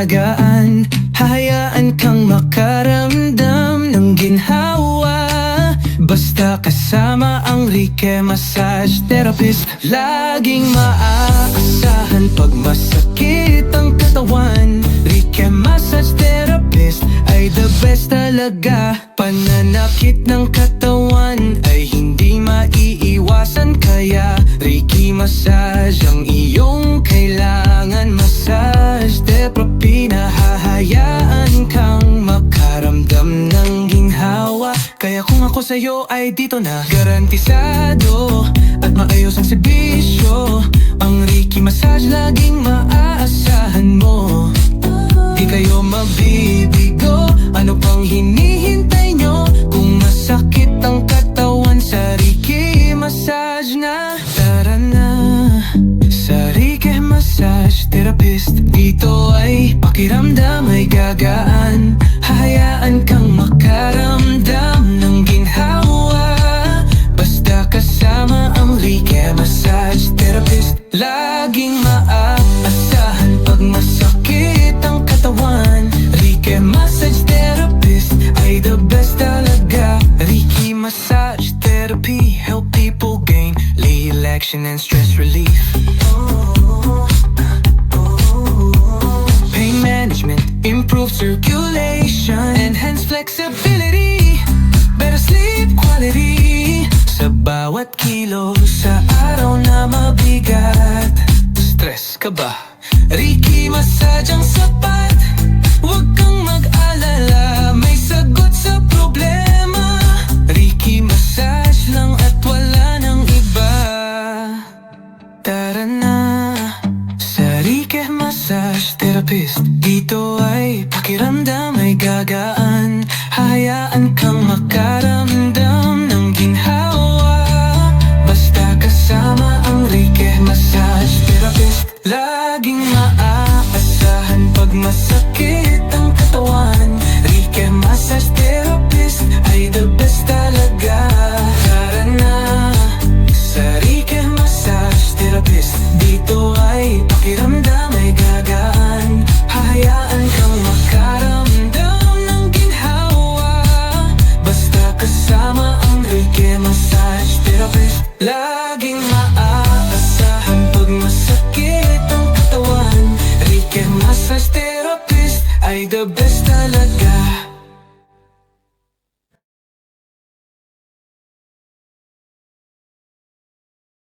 gagaan. Hayaan kang makaramdam ng ginhawa, basta kasama ang Rique Massage Therapist. Laging maaasahan pag masakit ang katawan, Rique Massage Therapist ay the best talaga. Pananakit ng katawan ay hindi maiiwasan, kaya Rique Massage ang iyong kailangan. Massage therapy na hahayaan kang makaramdam ng ginhawa. Kaya kung ako sa'yo ay dito na, garantisado at maayos ang serbisyo. Ang Rique Massage laging maaasahan mo, di kayo mabibigo. Ano pang hinihintay nyo? Kung masakit ang katawan, sa Rique Massage na. Tara na sa Rique Massage Therapist. Dito ay pakiramdam ay gagaan. Hayaan kang makaramdam ng ginhawa, basta kasama ang Rique Massage Therapist. Laging maaasahan pag masakit ang katawan, Rique Massage Therapist ay the best talaga. Rique Massage Therapy help people gain relaxation and stress relief. Pain management, improve circulation, enhance flexibility, better sleep quality. Sa bawat kilo sa araw na mabigat, stress ka ba? Rique Massage ang sapat. Huwag kang mag-alala, may sagot sa problema. Rique Massage lang at wala nang iba. Tara na sa Rique Massage Therapist. Dito ay pakiramdam ay gagaan. Hayaan kang makaramdam ng ginhawa, basta kasama ang Rique Massage Therapist. Laging maaasahan pag masakit ang katawan, Rique Massage Therapist ay the best talaga. Tara na sa Rique Massage Therapist. Dito ay pakiramdam ay gagaan. Hayaan kang makaramdam ng ginhawa, basta kasama ang Rique Massage Therapist.